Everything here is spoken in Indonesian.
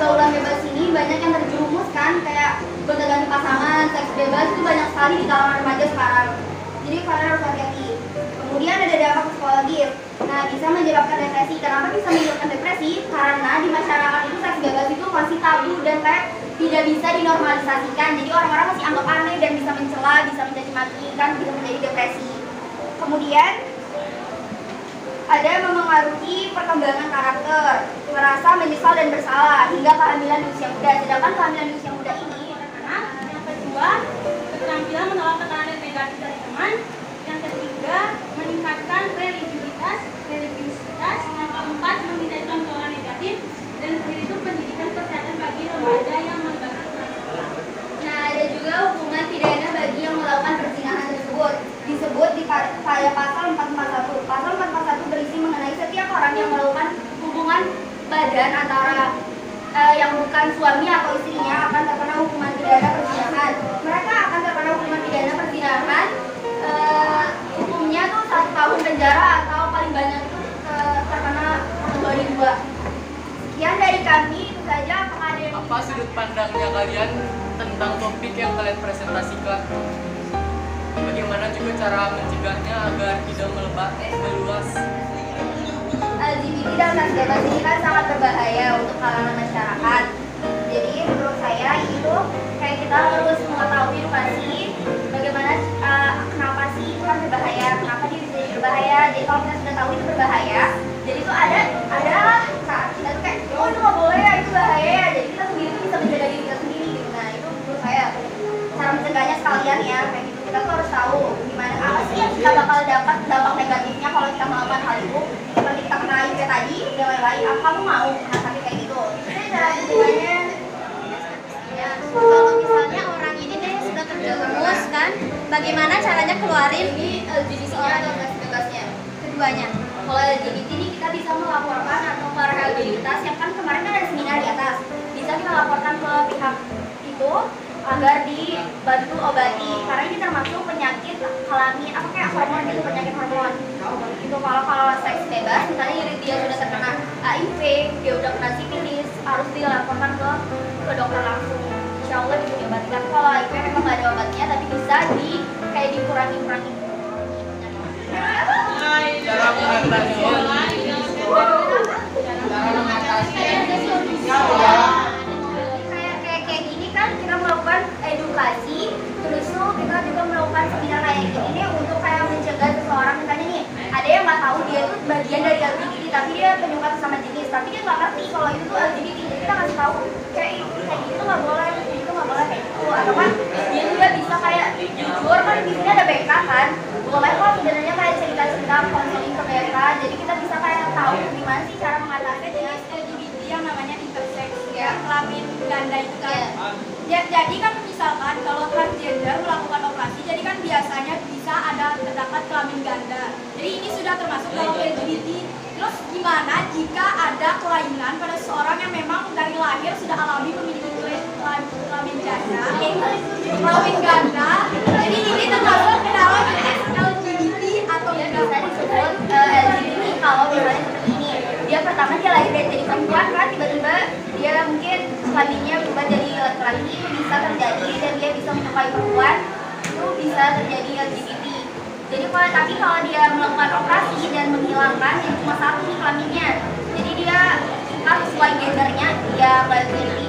pergaulan bebas ini banyak yang terjerumus kan, kayak gonta-ganti pasangan, seks bebas itu banyak sekali di kalangan remaja sekarang. Jadi kalian harus hati-hati. Kemudian ada dampak psikologis. Nah, bisa menyebabkan depresi. Kenapa bisa menyebabkan depresi? Karena di masyarakat itu seks bebas itu masih tabu dan kayak tidak bisa dinormalisasikan. Jadi orang-orang masih anggap aneh dan bisa mencela, bisa mencaci maki, kan bisa menjadi depresi. Kemudian ada memengaruhi perkembangan karakter, merasa menyesal dan bersalah hingga kehamilan di usia muda. Sedangkan kehamilan di usia muda ini, karena yang kedua, keterampilan menolak tekanan negatif dari teman. Yang ketiga, meningkatkan religiusitas. Yang keempat, menghindari tontonan negatif. Dan terakhir itu pendidikan kesehatan bagi remaja yang melibatkan perempuan. nah ada juga hukuman pidana bagi yang melakukan perzinahan tersebut. Disebut di pada pasal 441. Pasal 441 berisi mengenai setiap orang yang melakukan hubungan badan antara yang bukan suami atau istrinya akan terkena hukuman pidana perzinahan. Mereka akan terkena hukuman pidana perzinahan. Hukumnya tuh 1 tahun penjara atau paling banyak itu terkena kategori 2. Sekian dari kami, itu saja. Apakah ada yang Apa sudut pandangnya kalian tentang topik yang kalian presentasikan? Bagaimana juga cara mencegahnya agar tidak meluas? LGBT dan seks bebas ini kan sangat berbahaya untuk kalangan masyarakat. Jadi menurut saya itu kayak kita harus mengetahui edukasi bagaimana kenapa sih itu kan berbahaya, kenapa dia bisa jadi berbahaya. Jadi kalau kita sudah tahu itu berbahaya, jadi itu ada saat kita tuh kayak oh itu nggak boleh ya, itu bahaya ya. Jadi kita sendiri tuh bisa menjaga diri kita sendiri gitu. Nah itu menurut saya cara mencegahnya sekalian ya kayak gitu. Kita tuh harus tahu gimana apa sih yang kita bakal dapat dampak negatifnya kalau kita melakukan hal itu. Seperti kita kena HIV tadi dan lain-lain, apa kamu mau kena sakit kayak gitu? Itu cara mencegahnya. Ya, kalau misalnya orang ini deh sudah terjerumus kan, bagaimana caranya keluarin Ini LGBT-nya atau seks bebasnya? keduanya? Kalau LGBT ini kita bisa melaporkan atau ke rehabilitas yang kan kemarin kan ada seminar di atas. Bisa kita laporkan ke pihak itu agar dibantu obati karena ini termasuk penyakit kelamin apa kayak hormon gitu, penyakit hormon itu. Kalau seks bebas misalnya dia sudah terkena HIV, dia udah kena sifilis, harus dilaporkan ke dokter langsung, insya Allah bisa diobati. Tapi kalau HIV memang nggak ada obatnya tapi bisa kayak dikurangi Cara mengatasinya. kayak gini kan kita melakukan edukasi, terus tuh kita juga melakukan seminar kayak gini nih untuk kayak mencegah seseorang. Misalnya nih ada yang nggak tahu dia tuh bagian dari LGBT tapi dia penyuka sesama jenis, tapi dia nggak ngerti kalau itu tuh LGBT. Jadi kita kasih tahu kayak gitu nggak boleh, itu nggak boleh kayak gitu. Atau kan dia juga bisa kayak jujur kan di sini ada BK kan, boleh kok sebenarnya kayak cerita-cerita konseling ke BK. Jadi kita bisa kayak tahu gimana sih cara mengatasi jenis LGBT yang namanya intersex ya, Ya. kelamin ganda itu kan. Ya. Jadi kan misalkan kalau transgender melakukan operasi, jadi kan biasanya bisa ada terdapat kelamin ganda. Jadi ini sudah termasuk dalam LGBT. Terus gimana jika ada kelainan pada seseorang yang memang dari lahir sudah alami memiliki kelamin ganda, kelamin ganda. Jadi ini termasuk ke dalam jenis LGBT atau Bisa enggak? disebut LGBT ini kalau misalnya seperti ini, dia pertama dia lahir dari jadi perempuan kan, tiba-tiba dia mungkin kelaminnya berubah jadi laki-laki, itu bisa terjadi dan dia bisa menyukai perempuan, itu bisa terjadi LGBT. Jadi kalau dia melakukan operasi dan menghilangkan yang cuma satu nih kelaminnya, jadi dia suka sesuai gendernya, dia laki-laki